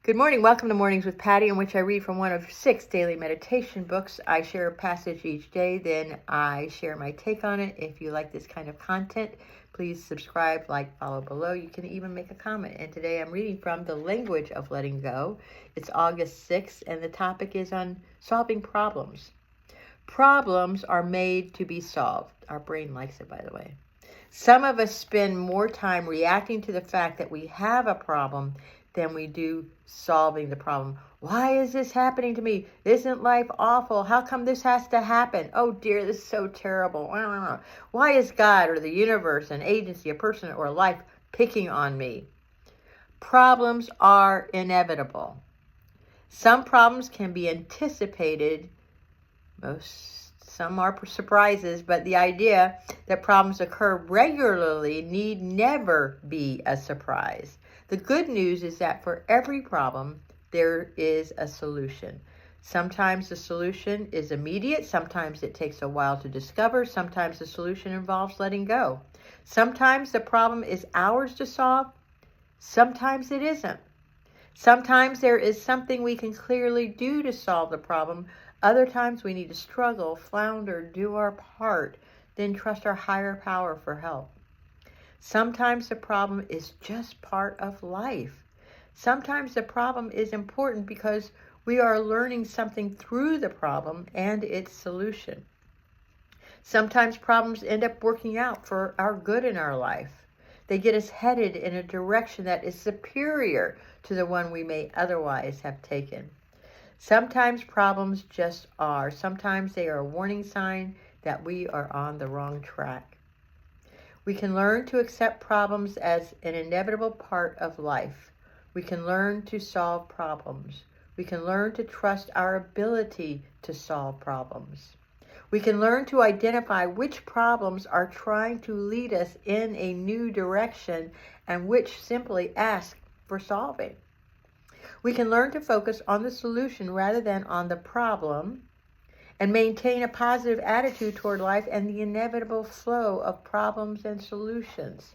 Good morning. Welcome to Mornings with Patty, in which I read from one of 6 daily meditation books. I share a passage each day, then I share my take on it. If you like this kind of content, please subscribe, like, follow below. You can even make a comment. And today I'm reading from The Language of Letting Go. It's August 6th, and the topic is on solving problems. Problems are made to be solved. Our brain likes it, by the way. Some of us spend more time reacting to the fact that we have a problem than we do solving the problem. Why is this happening to me? Isn't life awful? How come this has to happen? Oh dear, this is so terrible. Why is God or the universe, an agency, a person, or a life picking on me? Problems are inevitable. Some problems can be anticipated. Some are surprises, but the idea that problems occur regularly need never be a surprise. The good news is that for every problem, there is a solution. Sometimes the solution is immediate. Sometimes it takes a while to discover. Sometimes the solution involves letting go. Sometimes the problem is ours to solve. Sometimes it isn't. Sometimes there is something we can clearly do to solve the problem. Other times we need to struggle, flounder, do our part, then trust our higher power for help. Sometimes the problem is just part of life. Sometimes the problem is important because we are learning something through the problem and its solution. Sometimes problems end up working out for our good in our life. They get us headed in a direction that is superior to the one we may otherwise have taken. Sometimes problems just are. Sometimes they are a warning sign that we are on the wrong track. We can learn to accept problems as an inevitable part of life. We can learn to solve problems. We can learn to trust our ability to solve problems. We can learn to identify which problems are trying to lead us in a new direction and which simply ask for solving. We can learn to focus on the solution rather than on the problem, and maintain a positive attitude toward life and the inevitable flow of problems and solutions.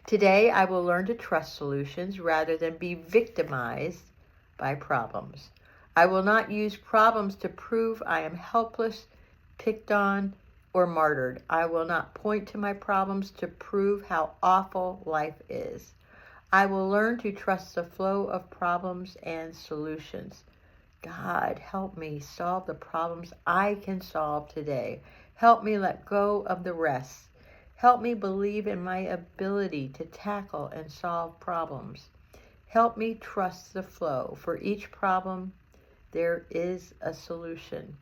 Today, I will learn to trust solutions rather than be victimized by problems. I will not use problems to prove I am helpless, picked on, or martyred. I will not point to my problems to prove how awful life is. I will learn to trust the flow of problems and solutions. God, help me solve the problems I can solve today. Help me let go of the rest. Help me believe in my ability to tackle and solve problems. Help me trust the flow. For each problem, there is a solution.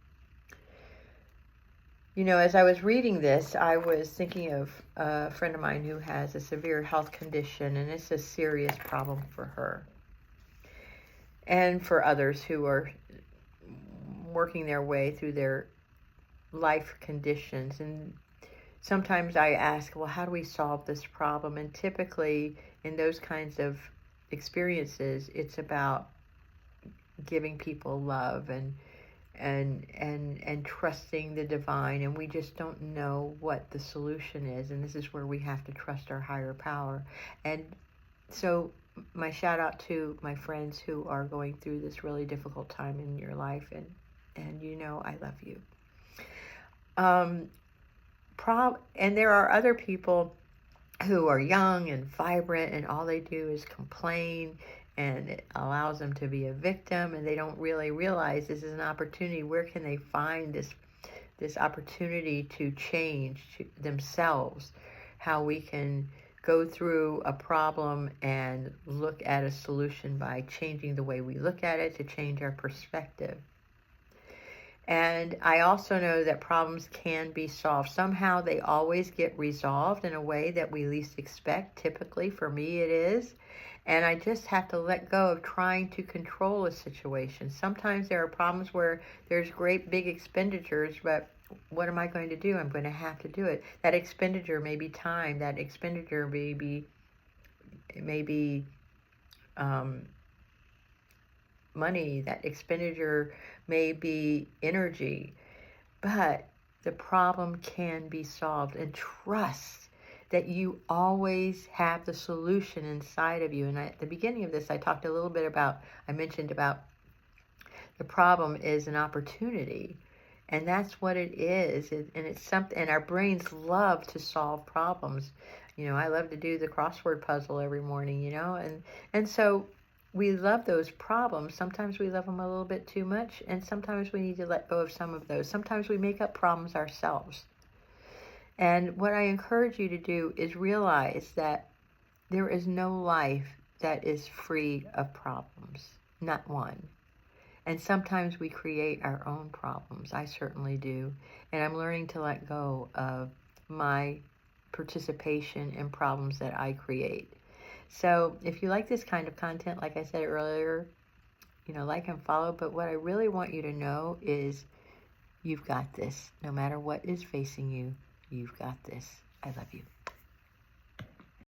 You know, as I was reading this, I was thinking of a friend of mine who has a severe health condition, and it's a serious problem for her and for others who are working their way through their life conditions. And sometimes I ask, well, how do we solve this problem? And typically in those kinds of experiences, it's about giving people love and trusting the divine, and we just don't know what the solution is, and this is where we have to trust our higher power. And so my shout out to my friends who are going through this really difficult time in your life, and you know I love you. And there are other people who are young and vibrant, and all they do is complain, and it allows them to be a victim, and they don't really realize this is an opportunity. Where can they find this opportunity to change themselves? How we can go through a problem and look at a solution by changing the way we look at it to change our perspective. And I also know that problems can be solved. Somehow they always get resolved in a way that we least expect. Typically, for me, it is. And I just have to let go of trying to control a situation. Sometimes there are problems where there's great big expenditures, but what am I going to do? I'm going to have to do it. That expenditure may be time. That expenditure may be money. That expenditure may be energy. But the problem can be solved. And trust that you always have the solution inside of you. And at the beginning of this, I talked a little bit about, I mentioned about the problem is an opportunity. And that's what it is. And it's something, and our brains love to solve problems. You know, I love to do the crossword puzzle every morning, you know, and so we love those problems. Sometimes we love them a little bit too much, and sometimes we need to let go of some of those. Sometimes we make up problems ourselves. And what I encourage you to do is realize that there is no life that is free of problems, not one. And sometimes we create our own problems. I certainly do. And I'm learning to let go of my participation in problems that I create. So if you like this kind of content, like I said earlier, you know, like and follow. But what I really want you to know is you've got this. No matter what is facing you, you've got this. I love you.